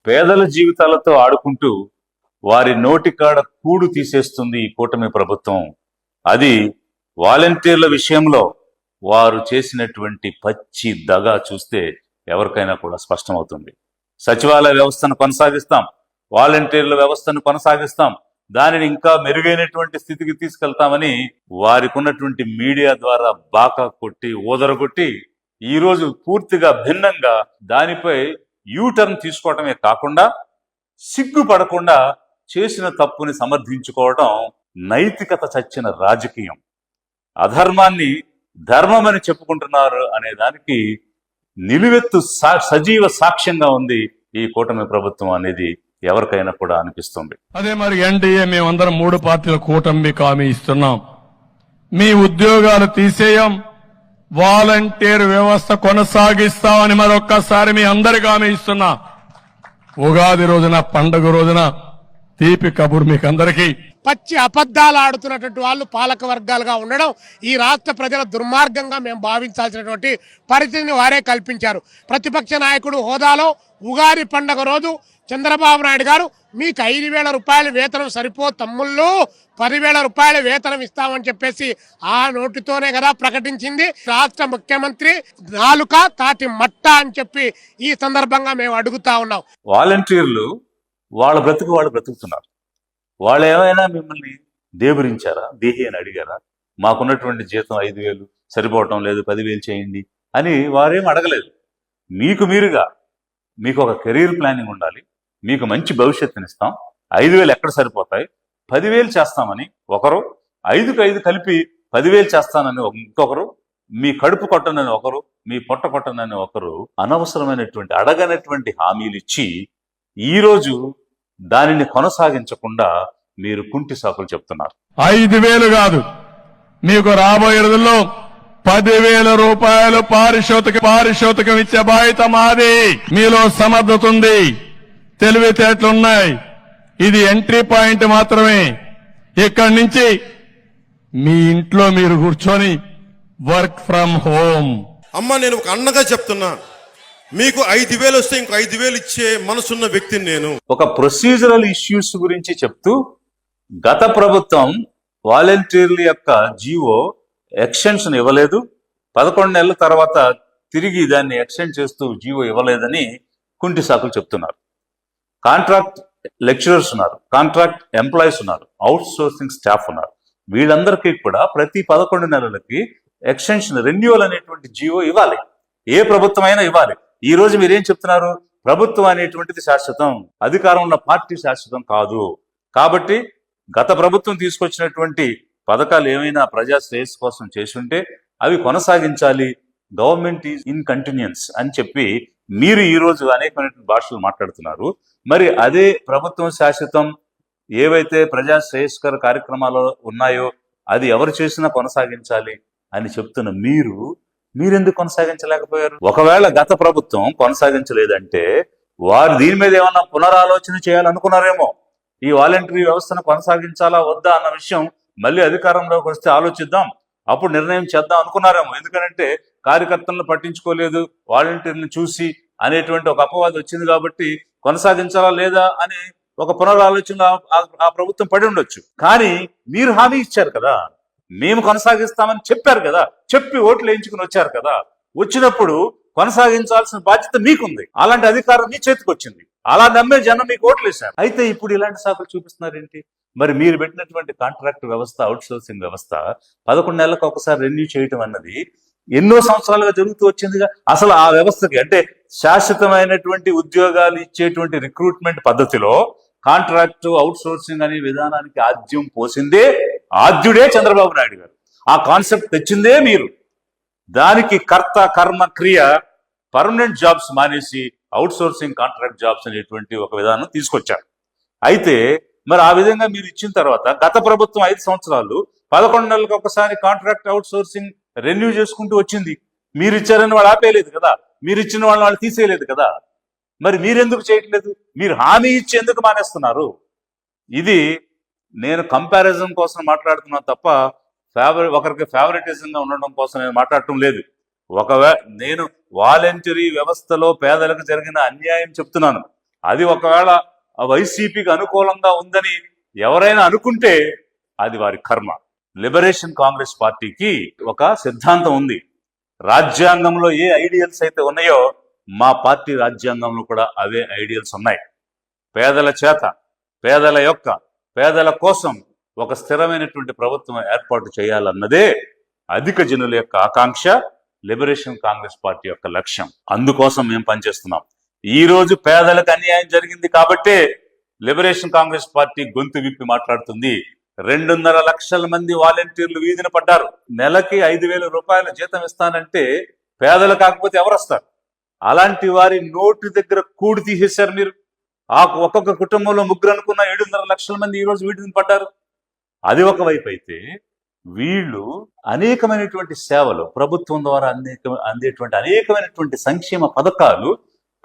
పేదల జీవితాలతో ఆడుకుంటూ వారి నోటికాడ కూడు తీసేస్తుంది ఈ కూటమి ప్రభుత్వం. అది వాలంటీర్ల విషయంలో వారు చేసినటువంటి పచ్చి దగా చూస్తే ఎవరికైనా కూడా స్పష్టమవుతుంది. సచివాలయ వ్యవస్థను కొనసాగిస్తాం, వాలంటీర్ల వ్యవస్థను కొనసాగిస్తాం, దానిని ఇంకా మెరుగైనటువంటి స్థితికి తీసుకెళ్తామని వారికి ఉన్నటువంటి మీడియా ద్వారా బాకా కొట్టి ఊదరగొట్టి ఈరోజు పూర్తిగా భిన్నంగా దానిపై యూటర్న్ తీసుకోవడమే కాకుండా సిగ్గుపడకుండా చేసిన తప్పుని సమర్థించుకోవడం నైతికత చచ్చిన రాజకీయం. అధర్మాన్ని ధర్మమని చెప్పుకుంటున్నారు అనే దానికి నిలువెత్తు సజీవ సాక్ష్యంగా ఉంది ఈ కూటమి ప్రభుత్వం అనేది ఎవరికైనా కూడా అనిపిస్తుంది. అదే మరి ఎన్డీఏ మేమందరం 3 పార్టీల కూటమికి హామీ ఇస్తున్నాం. మీ ఉద్యోగాలు తీసేయం, వాలంటీర్ వ్యవస్థ కొనసాగిస్తామని మరొక్కసారి మీ అందరికీ హామీ ఇస్తున్నా. ఉగాది రోజున, పండుగ రోజున తీపి కబురు మీకు అందరికీ. పచ్చి అబద్ధాలు ఆడుతున్నటువంటి వాళ్ళు పాలక వర్గాలుగా ఉండడం ఈ రాష్ట్ర ప్రజల దుర్మార్గంగా మేము భావించాల్సినటువంటి పరిస్థితిని వారే కల్పించారు. ప్రతిపక్ష నాయకుడు హోదాలో ఉగాది పండుగ రోజు చంద్రబాబు నాయుడు గారు మీకు 5,000 రూపాయల వేతనం సరిపో తమ్ముళ్ళు, 10,000 రూపాయల వేతనం ఇస్తామని చెప్పేసి ఆ నోటితోనే కదా ప్రకటించింది. రాష్ట్ర ముఖ్యమంత్రి నాలుక తాటి మట్ట అని చెప్పి ఈ సందర్భంగా మేము అడుగుతా ఉన్నాం. వాలంటీర్లు వాళ్ళ బ్రతుకు వాళ్ళు బ్రతుకుతున్నారు. వాళ్ళు ఏమైనా మిమ్మల్ని దేబురించారా, దేహి అని అడిగారా? మాకున్నటువంటి జీతం 5,000 సరిపోవటం లేదు, 10,000 చేయండి అని వారేం అడగలేదు. మీకు మీరుగా మీకు ఒక కెరీర్ ప్లానింగ్ ఉండాలి, మీకు మంచి భవిష్యత్తునిస్తాం, 5,000 ఎక్కడ సరిపోతాయి, 10,000 చేస్తామని ఒకరు, 5కు 5 కలిపి 10,000 చేస్తానని ఇంకొకరు, మీ కడుపు కొట్టనని ఒకరు, మీ పొట్ట కొట్టనని ఒకరు అనవసరమైనటువంటి అడగనటువంటి హామీలు ఇచ్చి ఈరోజు దానిని కొనసాగించకుండా మీరు కుంటి సాకులు చెప్తున్నారు. 5,000 కాదు, మీకు రాబోయే రోజుల్లో 10,000 రూపాయలు పారితోషికం ఇచ్చే బాధ్యత మాది. మీలో సమర్థత ఉంది, తెలివితేటలున్నాయి. ఇది ఎంట్రీ పాయింట్ మాత్రమే. ఇక్కడి నుంచి మీ ఇంట్లో మీరు కూర్చొని వర్క్ ఫ్రమ్ హోమ్. అమ్మ, నేను ఒక అన్నగా చెప్తున్నా, మీకు 5,000 వస్తే ఇంకో 5,000 ఇచ్చే మనసున్న వ్యక్తిని నేను. ఒక ప్రొసీజరల్ ఇష్యూస్ గురించి చెప్తూ గత ప్రభుత్వం వాలంటీర్ల యొక్క జీవో ఎక్స్టెన్షన్ ఇవ్వలేదు, 11 నెలల తర్వాత తిరిగి దాన్ని ఎక్స్టెండ్ చేస్తూ జీవో ఇవ్వలేదని కుంటి సాకులు చెప్తున్నారు. కాంట్రాక్ట్ లెక్చరర్స్ ఉన్నారు, కాంట్రాక్ట్ ఎంప్లాయీస్ ఉన్నారు, అవుట్ సోర్సింగ్ స్టాఫ్ ఉన్నారు. వీళ్ళందరికీ కూడా ప్రతి 11 నెలలకి ఎక్స్టెన్షన్ రెన్యువల్ అనేటువంటి జీవో ఇవ్వాలి. ఏ ప్రభుత్వం అయినా ఇవ్వాలి. ఈ రోజు మీరేం చెప్తున్నారు? ప్రభుత్వం అనేటువంటిది శాశ్వతం, అధికారం ఉన్న పార్టీ శాశ్వతం కాదు. కాబట్టి గత ప్రభుత్వం తీసుకొచ్చినటువంటి పథకాలు ఏమైనా ప్రజా శ్రేయస్సు కోసం చేసుంటే అవి కొనసాగించాలి, గవర్నమెంట్ ఈజ్ ఇన్ కంటిన్యూన్స్ అని చెప్పి మీరు ఈ రోజు అనేకమైన భాషలు మాట్లాడుతున్నారు. మరి అదే ప్రభుత్వం శాశ్వతం, ఏవైతే ప్రజా శ్రేయస్కర కార్యక్రమాలు ఉన్నాయో అది ఎవరు చేసినా కొనసాగించాలి అని చెప్తున్న మీరెందుకు కొనసాగించలేకపోయారు? ఒకవేళ గత ప్రభుత్వం కొనసాగించలేదంటే వారు దీని మీద ఏమన్నా పునరాలోచన చేయాలనుకున్నారేమో. ఈ వాలంటరీ వ్యవస్థను కొనసాగించాలా వద్దా అన్న విషయం మళ్ళీ అధికారంలోకి వస్తే ఆలోచిద్దాం, అప్పుడు నిర్ణయం చేద్దాం అనుకున్నారేమో. ఎందుకంటే కార్యకర్తలను పట్టించుకోలేదు, వాలంటీర్ని చూసి అనేటువంటి ఒక అపవాదం వచ్చింది కాబట్టి కొనసాగించాలా లేదా అని ఒక పునరాలోచన ఆ ప్రభుత్వం పడి ఉండొచ్చు. కానీ మీరు హామీ ఇచ్చారు కదా, మేము కొనసాగిస్తామని చెప్పారు కదా, చెప్పి ఓట్లు వేయించుకుని వచ్చారు కదా, వచ్చినప్పుడు కొనసాగించాల్సిన బాధ్యత మీకుంది. అలాంటి అధికారం మీ చేతికి వచ్చింది, అలా నమ్మే జనం మీకు ఓట్లు వేశారు. అయితే ఇప్పుడు ఇలాంటి సాకులు చూపిస్తున్నారేంటి? మరి మీరు పెట్టినటువంటి కాంట్రాక్ట్ వ్యవస్థ, అవుట్ సోర్సింగ్ వ్యవస్థ 11 నెలలకు ఒకసారి రెన్యూ చేయటం అన్నది ఎన్నో సంవత్సరాలుగా జరుగుతూ వచ్చిందిగా. అసలు ఆ వ్యవస్థకి అంటే శాశ్వతమైనటువంటి ఉద్యోగాలు ఇచ్చేటువంటి రిక్రూట్మెంట్ పద్ధతిలో కాంట్రాక్ట్ అవుట్ సోర్సింగ్ అనే విధానానికి ఆద్యం పోసిందే ఆద్యుడే చంద్రబాబు నాయుడు గారు. ఆ కాన్సెప్ట్ తెచ్చిందే మీరు. దానికి కర్త కర్మ క్రియ పర్మనెంట్ జాబ్స్ మానేసి అవుట్ సోర్సింగ్ కాంట్రాక్ట్ జాబ్స్ అనేటువంటి ఒక విధానం తీసుకొచ్చారు. అయితే మరి ఆ విధంగా మీరు ఇచ్చిన తర్వాత గత ప్రభుత్వం 5 సంవత్సరాలు 11 నెలలకు ఒకసారి కాంట్రాక్ట్ అవుట్ సోర్సింగ్ రెన్యూ చేసుకుంటూ వచ్చింది. మీరు ఇచ్చారని వాళ్ళు ఆపేయలేదు కదా, మీరు ఇచ్చిన వాళ్ళు తీసేయలేదు కదా. మరి మీరెందుకు చేయట్లేదు? మీరు హామీ ఇచ్చి ఎందుకు మానేస్తున్నారు? ఇది నేను కంపారిజన్ కోసం మాట్లాడుతున్నా తప్ప ఒకరికి ఫేవరెటిజంగా ఉండడం కోసం నేను మాట్లాడటం లేదు. నేను వాలంటరీ వ్యవస్థలో పేదలకు జరిగిన అన్యాయం చెప్తున్నాను. అది ఒకవేళ వైసీపీకి అనుకూలంగా ఉందని ఎవరైనా అనుకుంటే అది వారి కర్మ. లిబరేషన్ కాంగ్రెస్ పార్టీకి ఒక సిద్ధాంతం ఉంది. రాజ్యాంగంలో ఏ ఐడియల్స్ అయితే ఉన్నాయో మా పార్టీ రాజ్యాంగంలో కూడా అవే ఐడియల్స్ ఉన్నాయి. పేదల చేత, పేదల కోసం ఒక స్థిరమైనటువంటి ప్రభుత్వం ఏర్పాటు చేయాలన్నదే అధిక జనుల యొక్క ఆకాంక్ష, లిబరేషన్ కాంగ్రెస్ పార్టీ యొక్క లక్ష్యం. అందుకోసం మేము పనిచేస్తున్నాం. ఈ రోజు పేదలకు అన్యాయం జరిగింది కాబట్టే లిబరేషన్ కాంగ్రెస్ పార్టీ గొంతు విప్పి మాట్లాడుతుంది. 2.5 లక్షల మంది వాలంటీర్లు వీధిన పడ్డారు. నెలకి 5,000 రూపాయల జీతం ఇస్తానంటే పేదలు కాకపోతే ఎవరు వస్తారు? అలాంటి వారి నోటి దగ్గర కూడి తీసేశారు మీరు. ఆ ఒక్కొక్క కుటుంబంలో 3 అనుకున్న 7.5 లక్షల మంది ఈ రోజు వీధిన పడ్డారు. అది ఒకవైపు అయితే, వీళ్ళు అనేకమైనటువంటి సేవలు, ప్రభుత్వం ద్వారా అందేటువంటి అనేకమైనటువంటి సంక్షేమ పథకాలు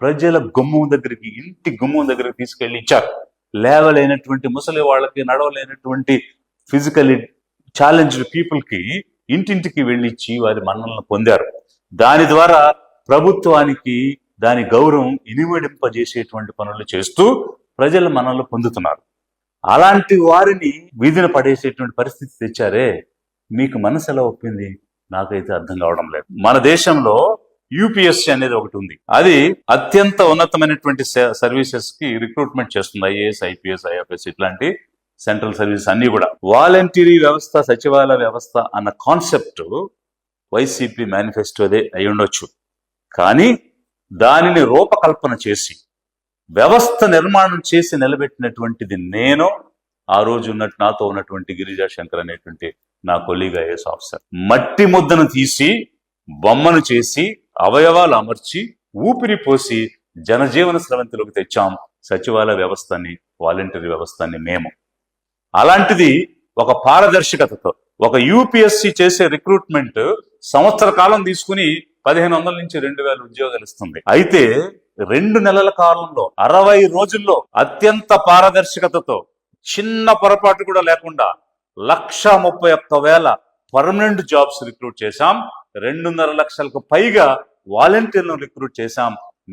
ప్రజల గుమ్మం దగ్గరికి, ఇంటి గుమ్మం దగ్గరికి తీసుకెళ్లి ఇచ్చారు. లేవలేనటువంటి ముసలి వాళ్ళకి, నడవలేనటువంటి ఫిజికల్లీ ఛాలెంజ్డ్ పీపుల్ కి ఇంటింటికి వెళ్ళిచ్చి వారి మన్నలను పొందారు. దాని ద్వారా ప్రభుత్వానికి దాని గౌరవం ఇనుమడింపజేసేటువంటి పనులు చేస్తూ ప్రజల మన్నలు పొందుతున్నారు. అలాంటి వారిని వీధిన పడేసేటువంటి పరిస్థితి తెచ్చారే, మీకు మనసు ఎలా ఒప్పింది? నాకైతే అర్థం కావడం లేదు. మన దేశంలో యూపీఎస్సీ అనేది ఒకటి ఉంది. అది అత్యంత ఉన్నతమైనటువంటి సర్వీసెస్ కి రిక్రూట్మెంట్ చేస్తుంది. ఐఏఎస్, ఐపీఎస్, ఐఎఫ్ఎస్ ఇట్లాంటి సెంట్రల్ సర్వీసెస్ అన్ని కూడా. వాలంటీరీ వ్యవస్థ, సచివాలయ వ్యవస్థ అన్న కాన్సెప్ట్ వైసీపీ మేనిఫెస్టోదే అయి ఉండొచ్చు. కానీ దానిని రూపకల్పన చేసి వ్యవస్థ నిర్మాణం చేసి నిలబెట్టినటువంటిది నేను, ఆ రోజు నాతో ఉన్నటువంటి గిరిజా శంకర్ అనేటువంటి నా కొలీగ్ ఐఏఎస్ ఆఫీసర్. మట్టి ముద్దను తీసి బొమ్మను చేసి అవయవాలు అమర్చి ఊపిరి పోసి జనజీవన స్రవంతిలోకి తెచ్చాం సచివాలయ వ్యవస్థని, వాలంటీర్ వ్యవస్థని మేము. అలాంటిది ఒక పారదర్శకతతో ఒక యూపీఎస్సీ చేసే రిక్రూట్మెంట్ సంవత్సర కాలం తీసుకుని 1,500 నుంచి 2,000 ఉద్యోగాలు ఇస్తుంది. అయితే 2 నెలల కాలంలో 60 రోజుల్లో అత్యంత పారదర్శకతతో చిన్న పొరపాటు కూడా లేకుండా 1,31,000 పర్మనెంట్ జాబ్స్ రిక్రూట్ చేశాం. 2.5 లక్షలకు పైగా వాలంటీర్లను రిక్రూట్ చేశాం.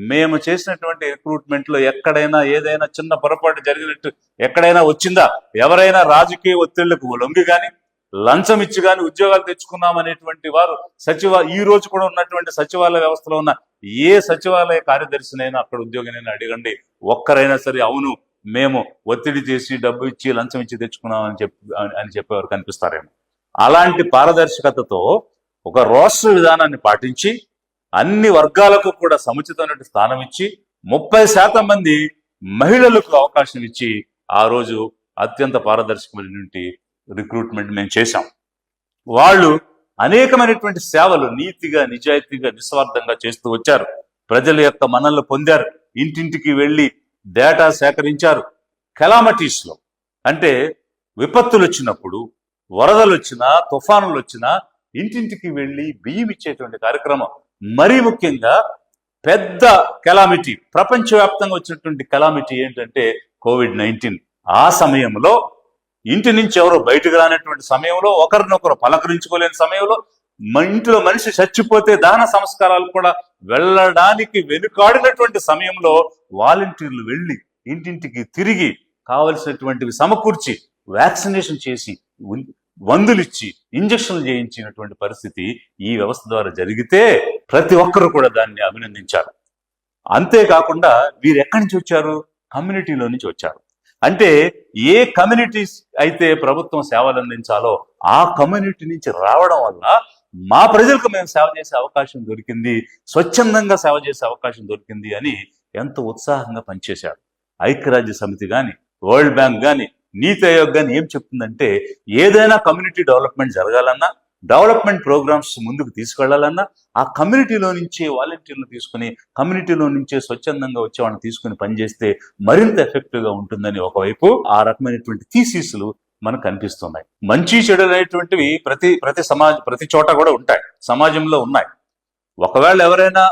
మేము చేసినటువంటి రిక్రూట్మెంట్ లో ఎక్కడైనా ఏదైనా చిన్న పొరపాటు జరిగినట్టు ఎక్కడైనా వచ్చిందా? ఎవరైనా రాజకీయ ఒత్తిళ్లకు లొంగి గాని, లంచం ఇచ్చి గాని ఉద్యోగాలు తెచ్చుకున్నాం అనేటువంటి వారు ఈ రోజు కూడా ఉన్నటువంటి సచివాలయ వ్యవస్థలో ఉన్న ఏ సచివాలయ కార్యదర్శినైనా, అక్కడ ఉద్యోగినైనా అడగండి, ఒక్కరైనా సరే అవును మేము ఒత్తిడి చేసి డబ్బు ఇచ్చి లంచం ఇచ్చి తెచ్చుకున్నాం అని చెప్పేవారు కనిపిస్తారేమో. అలాంటి పారదర్శకతతో ఒక రోస్టర్ విధానాన్ని పాటించి అన్ని వర్గాలకు కూడా సముచితమైన స్థానం ఇచ్చి 30% మంది మహిళలకు అవకాశం ఇచ్చి ఆ రోజు అత్యంత పారదర్శకమైనటువంటి రిక్రూట్మెంట్ మేము చేశాం. వాళ్ళు అనేకమైనటువంటి సేవలు నీతిగా, నిజాయితీగా, నిస్వార్థంగా చేస్తూ వచ్చారు. ప్రజల యొక్క మన్ననలు పొందారు. ఇంటింటికి వెళ్లి డేటా సేకరించారు. కెలామిటీస్ లో, అంటే విపత్తులు వచ్చినప్పుడు, వరదలు వచ్చినా, తుఫానులు వచ్చినా ఇంటింటికి వెళ్లి బియ్యం ఇచ్చేటువంటి కార్యక్రమం. మరీ ముఖ్యంగా పెద్ద కెలామిటీ, ప్రపంచవ్యాప్తంగా వచ్చినటువంటి కెలామిటీ ఏంటంటే COVID-19. ఆ సమయంలో ఇంటి నుంచి ఎవరో బయటకు రానటువంటి సమయంలో, ఒకరినొకరు పలకరించుకోలేని సమయంలో, ఇంట్లో మనిషి చచ్చిపోతే దహన సంస్కారాలు కూడా వెళ్ళడానికి వెనుకాడినటువంటి సమయంలో వాలంటీర్లు వెళ్లి ఇంటింటికి తిరిగి కావలసినటువంటివి సమకూర్చి వ్యాక్సినేషన్ చేసి, మందులు ఇచ్చి, ఇంజక్షన్లు చేయించినటువంటి పరిస్థితి ఈ వ్యవస్థ ద్వారా జరిగితే ప్రతి ఒక్కరు కూడా దాన్ని అభినందించారు. అంతేకాకుండా వీరు ఎక్కడి నుంచి వచ్చారు? కమ్యూనిటీలో నుంచి వచ్చారు. అంటే ఏ కమ్యూనిటీస్ అయితే ప్రభుత్వం సేవలు అందించాలో ఆ కమ్యూనిటీ నుంచి రావడం వల్ల మా ప్రజలకు మేము సేవ చేసే అవకాశం దొరికింది, స్వచ్ఛందంగా సేవ చేసే అవకాశం దొరికింది అని ఎంతో ఉత్సాహంగా పనిచేశారు. ఐక్యరాజ్య సమితి గాని, వరల్డ్ బ్యాంక్ గాని, నీతి ఆయోగ్ గాని ఏం చెప్తుందంటే, ఏదైనా కమ్యూనిటీ డెవలప్మెంట్ జరగాలన్నా, డెవలప్మెంట్ ప్రోగ్రామ్స్ ముందుకు తీసుకెళ్లాలన్నా ఆ కమ్యూనిటీలో నుంచే వాలంటీర్లు తీసుకుని, కమ్యూనిటీలో నుంచే స్వచ్ఛందంగా వచ్చే వాళ్ళని తీసుకుని పనిచేస్తే మరింత ఎఫెక్టివ్ గా ఉంటుందని ఒకవైపు ఆ రకమైనటువంటి థీసిస్లు మనకు కనిపిస్తున్నాయి. మంచి చెడు అనేటువంటివి ప్రతి చోట కూడా ఉంటాయి, సమాజంలో ఉన్నాయి. ఒకవేళ ఎవరైనా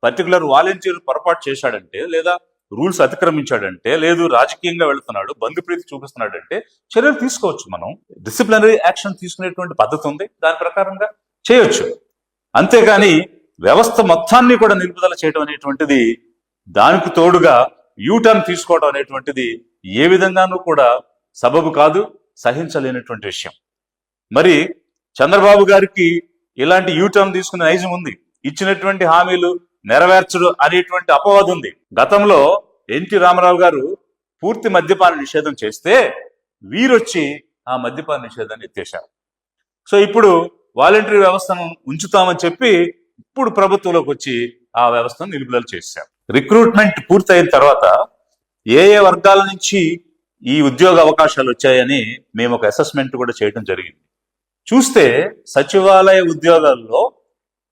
పర్టికులర్ వాలంటీర్ పొరపాటు చేశాడంటే, లేదా రూల్స్ అతిక్రమించాడంటే, లేదు రాజకీయంగా వెళుతున్నాడు, బంధుప్రీతి చూపిస్తున్నాడంటే చర్యలు తీసుకోవచ్చు. మనం డిసిప్లినరీ యాక్షన్ తీసుకునేటువంటి పద్ధతి ఉంది, దాని ప్రకారంగా చేయొచ్చు. అంతేగాని వ్యవస్థ మొత్తాన్ని కూడా నిలుపుదల చేయడం అనేటువంటిది, దానికి తోడుగా యూటర్న్ తీసుకోవడం అనేటువంటిది ఏ విధంగానూ కూడా సబబు కాదు, సహించలేనటువంటి విషయం. మరి చంద్రబాబు గారికి ఇలాంటి యూటర్న్ తీసుకునే నైజం ఉంది, ఇచ్చినటువంటి హామీలు నెరవేర్చడు అనేటువంటి అపవాదు ఉంది. గతంలో ఎన్టీ రామారావు గారు పూర్తి మద్యపాన నిషేధం చేస్తే వీరొచ్చి ఆ మద్యపాన నిషేధాన్ని ఎత్తేశారు. సో ఇప్పుడు వాలంటరీ వ్యవస్థను ఉంచుతామని చెప్పి ఇప్పుడు ప్రభుత్వంలోకి వచ్చి ఆ వ్యవస్థను నిలుపుదల చేశారు. రిక్రూట్మెంట్ పూర్తయిన తర్వాత ఏ ఏ వర్గాల నుంచి ఈ ఉద్యోగ అవకాశాలు వచ్చాయని మేము ఒక అసెస్మెంట్ కూడా చేయడం జరిగింది. చూస్తే సచివాలయ ఉద్యోగాల్లో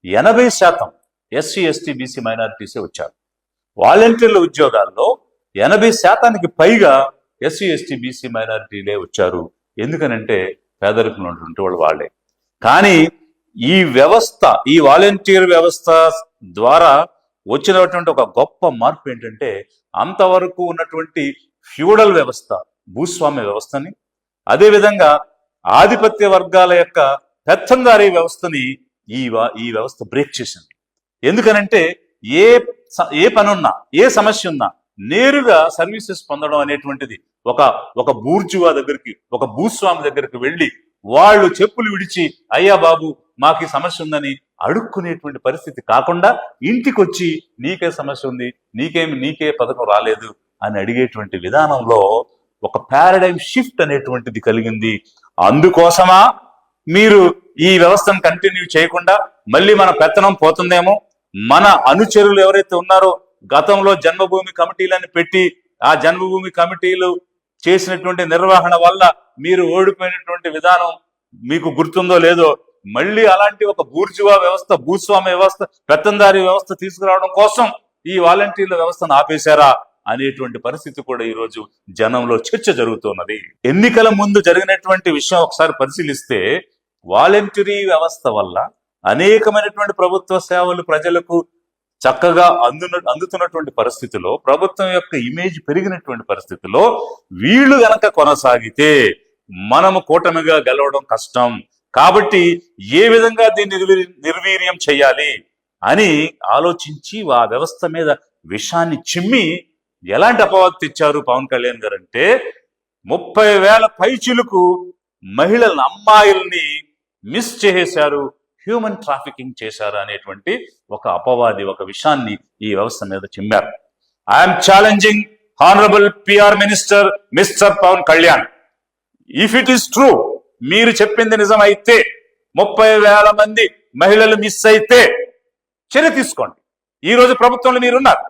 80% ఎస్సీ ఎస్టీ బీసీ మైనారిటీసే వచ్చారు. వాలంటీర్ల ఉద్యోగాల్లో 80% పైగా ఎస్సీ ఎస్టీ బీసీ మైనారిటీలే వచ్చారు. ఎందుకనంటే పేదరికంలో ఉన్నటువంటి వాళ్ళు వాళ్ళే. కానీ ఈ వ్యవస్థ, ఈ వాలంటీర్ వ్యవస్థ ద్వారా వచ్చినటువంటి ఒక గొప్ప మార్పు ఏంటంటే అంతవరకు ఉన్నటువంటి ఫ్యూడల్ వ్యవస్థ, భూస్వామ్య వ్యవస్థని, అదేవిధంగా ఆధిపత్య వర్గాల యొక్క పెత్తందారీ వ్యవస్థని ఈ వ్యవస్థ బ్రేక్ చేసింది. ఎందుకనంటే ఏ పనున్నా, ఏ సమస్య ఉన్నా నేరుగా సర్వీసెస్ పొందడం అనేటువంటిది ఒక బూర్జువా దగ్గరికి, ఒక భూస్వామి దగ్గరికి వెళ్ళి వాళ్ళు చెప్పులు విడిచి అయ్యా బాబు మాకు ఈ సమస్య ఉందని అడుక్కునేటువంటి పరిస్థితి కాకుండా ఇంటికి వచ్చి నీకే సమస్య ఉంది, నీకే పథకం రాలేదు అని అడిగేటువంటి విధానంలో ఒక పారాడైమ్ షిఫ్ట్ అనేటువంటిది కలిగింది. అందుకోసమా మీరు ఈ వ్యవస్థను కంటిన్యూ చేయకుండా మళ్ళీ మన పెత్తనం పోతుందేమో, మన అనుచరులు ఎవరైతే ఉన్నారో గతంలో జన్మభూమి కమిటీలను పెట్టి ఆ జన్మభూమి కమిటీలు చేసినటువంటి నిర్వహణ వల్ల మీరు ఓడిపోయినటువంటి విధానం మీకు గుర్తుందో లేదో, మళ్ళీ అలాంటి ఒక బూర్జువా వ్యవస్థ, భూస్వామ్య వ్యవస్థ, పెత్తందారీ వ్యవస్థ తీసుకురావడం కోసం ఈ వాలంటీర్ల వ్యవస్థను ఆపేశారా అనేటువంటి పరిస్థితి కూడా ఈ రోజు జనంలో చర్చ జరుగుతున్నది. ఎన్నికల ముందు జరిగినటువంటి విషయం ఒకసారి పరిశీలిస్తే వాలంటరీ వ్యవస్థ వల్ల అనేకమైనటువంటి ప్రభుత్వ సేవలు ప్రజలకు చక్కగా అందుతున్నటువంటి పరిస్థితిలో, ప్రభుత్వం యొక్క ఇమేజ్ పెరిగినటువంటి పరిస్థితిలో వీళ్ళు గనక కొనసాగితే మనము కూటమిగా గెలవడం కష్టం. కాబట్టి ఏ విధంగా దీన్ని నిర్వీర్యం చేయాలి అని ఆలోచించి ఆ వ్యవస్థ మీద విషాన్ని చిమ్మి ఎలాంటి అపవాదు తెచ్చారు పవన్ కళ్యాణ్ గారు అంటే 30,000 పైచిలకు మహిళలను, అమ్మాయిల్ని మిస్ చేసేశారు, హ్యూమన్ ట్రాఫికింగ్ చేశారు అనేటువంటి ఒక అపవాది, ఒక విషయాన్ని ఈ వ్యవస్థ మీద చిమ్మారు. I'm challenging honourable PR minister mister Pawan Kalyan, if it is true, మీరు చెప్పింది నిజమైతే 30,000 మంది మహిళలు మిస్ అయితే చర్య తీసుకోండి. ఈ రోజు ప్రభుత్వంలో మీరున్నారు.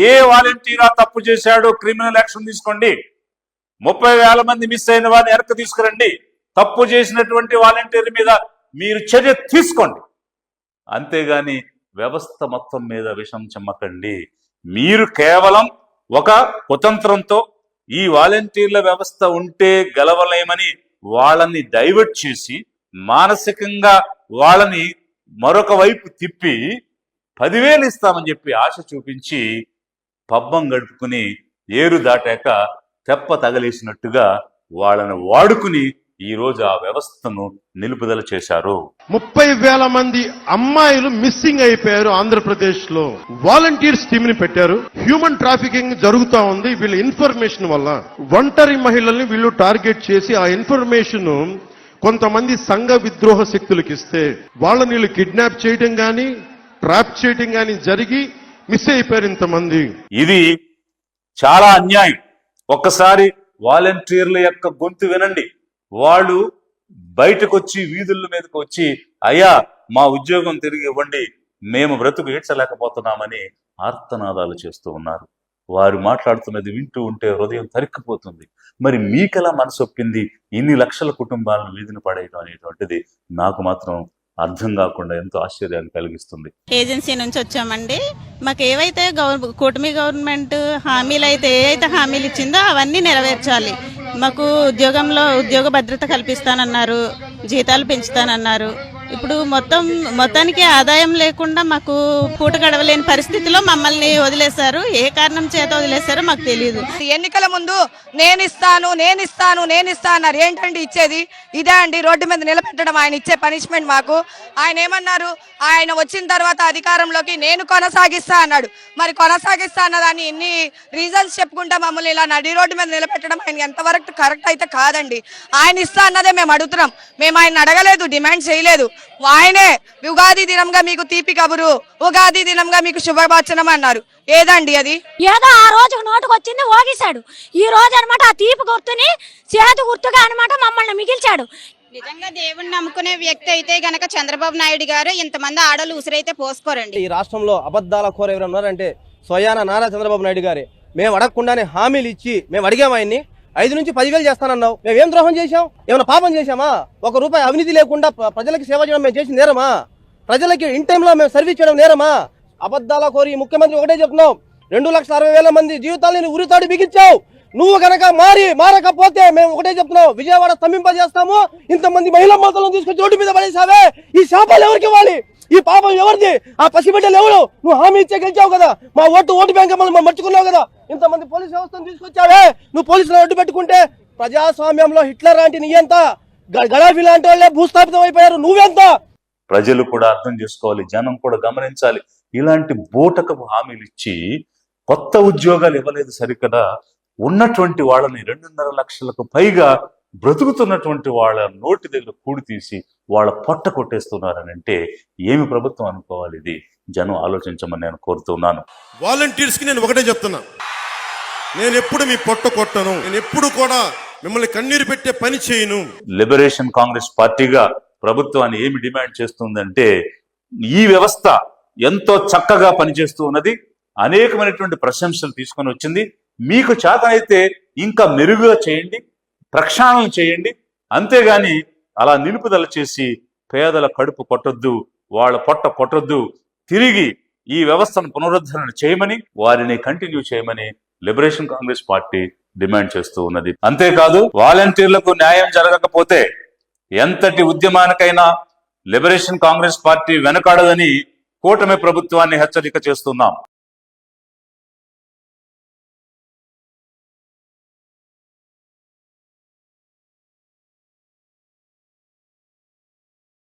ఏ వాలంటీరా తప్పు చేశాడో క్రిమినల్ యాక్షన్ తీసుకోండి. 30,000 మంది మిస్ అయిన వారిని వెనక్కి తీసుకురండి. తప్పు చేసినటువంటి వాలంటీర్ మీద మీరు చర్య తీసుకోండి. అంతేగాని వ్యవస్థ మొత్తం మీద విషం చెమ్మకండి. మీరు కేవలం ఒక కుతంత్రంతో ఈ వాలంటీర్ల వ్యవస్థ ఉంటే గెలవలేమని వాళ్ళని డైవర్ట్ చేసి మానసికంగా వాళ్ళని మరొక వైపు తిప్పి 10,000 ఇస్తామని చెప్పి ఆశ చూపించి పబ్బం గడుపుకుని ఏరు దాటాక తెప్ప తగలేసినట్టుగా వాళ్ళని వాడుకుని ఈ రోజు ఆ వ్యవస్థను నిలుపుదల చేశారు. 30,000 మంది అమ్మాయిలు మిస్సింగ్ అయిపోయారు. ఆంధ్రప్రదేశ్ లో వాలంటీర్స్ టీమ్ ని పెట్టారు. హ్యూమన్ ట్రాఫికింగ్ జరుగుతా ఉంది. వీళ్ళ ఇన్ఫర్మేషన్ వల్ల ఒంటరి మహిళల్ని వీళ్ళు టార్గెట్ చేసి ఆ ఇన్ఫర్మేషన్ కొంతమంది సంఘ విద్రోహ శక్తులకు ఇస్తే వాళ్ళని వీళ్ళు కిడ్నాప్ చేయడం గాని, ట్రాప్ చేయడం గాని జరిగి మిస్ అయిపోయారు ఇంతమంది. ఇది చాలా అన్యాయం. ఒక్కసారి వాలంటీర్ల యొక్క గొంతు వినండి. వాళ్ళు బయటకు వచ్చి వీధుల మీదకి వచ్చి అయ్యా మా ఉద్యోగం తిరిగి ఇవ్వండి, మేము బ్రతుకు ఏడ్చలేకపోతున్నామని ఆర్తనాదాలు చేస్తూ ఉన్నారు. వారు మాట్లాడుతున్నది వింటూ ఉంటే హృదయం తరిక్కిపోతుంది. మరి మీకెలా మనసొప్పింది ఇన్ని లక్షల కుటుంబాలను వీధిని పడేయడం అనేటువంటిది నాకు మాత్రం అర్థం కాకుండా ఎంతో ఆశ్చర్యాన్ని కలిగిస్తుంది. ఏజెన్సీ నుంచి వచ్చామండి. మాకు ఏవైతే కూటమి గవర్నమెంట్ హామీలు ఏవైతే హామీలు ఇచ్చిందో అవన్నీ నెరవేర్చాలి. మాకు ఉద్యోగ భద్రత కల్పిస్తానన్నారు, జీతాలు పెంచుతానన్నారు. ఇప్పుడు మొత్తానికి ఆదాయం లేకుండా మాకు పూట గడవలేని పరిస్థితిలో మమ్మల్ని వదిలేశారు. ఏ కారణం చేత వదిలేశారో మాకు తెలియదు. ఎన్నికల ముందు నేను ఇస్తాను అన్నారు. ఏంటండి ఇచ్చేది? ఇదే అండి రోడ్డు మీద నిలబెట్టడం ఆయన ఇచ్చే పనిష్మెంట్ మాకు. ఆయన ఏమన్నారు? ఆయన వచ్చిన తర్వాత అధికారంలోకి నేను కొనసాగిస్తా అన్నాడు. మరి కొనసాగిస్తా అన్నదాన్ని ఇన్ని రీజన్స్ చెప్పుకుంటా మమ్మల్ని ఇలా నడి రోడ్డు మీద నిలబెట్టడం ఆయన ఎంతవరకు కరెక్ట్ అయితే కాదండి. ఆయన ఇస్తా అన్నదే మేము అడుగుతున్నాం. మేము ఆయన అడగలేదు, డిమాండ్ చేయలేదు. ఆయనే ఉగాది దినంగా మీకు తీపి కబురు, ఉగాది దినంగా మీకు శుభవాచనం అన్నారు. ఏదండి అది? ఏదో ఆ రోజు నోటుకు వచ్చింది ఓగిశాడు. ఈ రోజు అనమాట ఆ తీపి గుర్తుని చేతి గుర్తుగా అనమాట మమ్మల్ని మిగిల్చాడు. నిజంగా దేవుణ్ణి నమ్ముకునే వ్యక్తి అయితే గనక చంద్రబాబు నాయుడు గారు ఇంతమంది ఆడలు ఉసిరైతే పోసుకోరండి. ఈ రాష్ట్రంలో అబద్ధాల కోర ఎవరు ఉన్నారంటే స్వయాన నారా చంద్రబాబు నాయుడు గారే. మేము అడగకుండానే హామీలు ఇచ్చి మేము అడిగాము ఆయన్ని 5 నుంచి 10,000 చేస్తానన్నావు. మేమేం ద్రోహం చేశాం? ఏమైనా పాపం చేశామా? 1 రూపాయి అవినీతి లేకుండా ప్రజలకు సేవ చేయడం మేము చేసిన నేరమా? ప్రజలకి ఇన్ టైంలో మేము సర్వీస్ చేయడం నేరమా? అబద్ధాల కోరి ముఖ్యమంత్రి ఒకటే చెప్తున్నావు, 2,60,000 మంది జీవితాలను ఉరితాడు బిగించావు. నువ్వు కనుక మారకపోతే మేము ఒకటే చెప్తున్నావు, విజయవాడ స్తంభింపజేస్తాము. ఇంతమంది మహిళా మతలను తీసుకొచ్చి రోడ్డు మీద పడేసావే. ఈ శాపాలు ఎవరికి ఇవ్వాలి? ఈ పాపం ఎవరిది? ఆ పసిబిడ్డలు ఎవరు? నువ్వు హామీ ఇచ్చే గెలిచావు కదా, మా ఓటు బ్యాంక్ మనం మర్చుకున్నావు కదా. ఇంతమంది పోలీస్ వ్యవస్థను తీసుకొచ్చావే. నువ్వు పోలీసులు అడ్డు పెట్టుకుంటే ప్రజాస్వామ్యంలో హిట్లర్ లాంటి నీయంత, గడాఫీ లాంటి వాళ్ళే భూస్థాపితం అయిపోయారు. నువ్వెంత? ప్రజలు కూడా అర్థం చేసుకోవాలి, జనం కూడా గమనించాలి. ఇలాంటి బూటకపు హామీలు ఇచ్చి కొత్త ఉద్యోగాలు ఇవ్వలేదు సరికదా, ఉన్నటువంటి వాళ్ళని 2.5 లక్షలకు పైగా బ్రతుకుతున్నటువంటి వాళ్ళ నోటి దగ్గర కూడి తీసి వాళ్ళ పొట్ట కొట్టేస్తున్నారని అంటే ఏమి ప్రభుత్వం అనుకోవాలి? ఇది జనం ఆలోచించమని నేను కోరుతున్నాను. వాలంటీర్స్ కి నేను ఒకటే చెప్తున్నా, నేను ఎప్పుడు మీ పొట్ట కొట్టను, నేను ఎప్పుడు కూడా మిమ్మల్ని కన్నీరు పెట్టే పని చేయను. లిబరేషన్ కాంగ్రెస్ పార్టీగా ప్రభుత్వాన్ని ఏమి డిమాండ్ చేస్తుందంటే, ఈ వ్యవస్థ ఎంతో చక్కగా పనిచేస్తూ ఉన్నది, అనేకమైనటువంటి ప్రశంసలు తీసుకొని వచ్చింది. మీకు చేతనైతే ఇంకా మెరుగుగా చేయండి, ప్రక్షాళన చేయండి. అంతేగాని అలా నిలుపుదల చేసి పేదల కడుపు కొట్టొద్దు, వాళ్ళ పొట్ట కొట్టొద్దు. తిరిగి ఈ వ్యవస్థను పునరుద్ధరణ చేయమని, వారిని కంటిన్యూ చేయమని లిబరేషన్ కాంగ్రెస్ పార్టీ డిమాండ్ చేస్తూ ఉన్నది. అంతేకాదు, వాలంటీర్లకు న్యాయం జరగకపోతే ఎంతటి ఉద్యమానికైనా లిబరేషన్ కాంగ్రెస్ పార్టీ వెనకాడదని కూటమి ప్రభుత్వాన్ని హెచ్చరిక చేస్తున్నాం.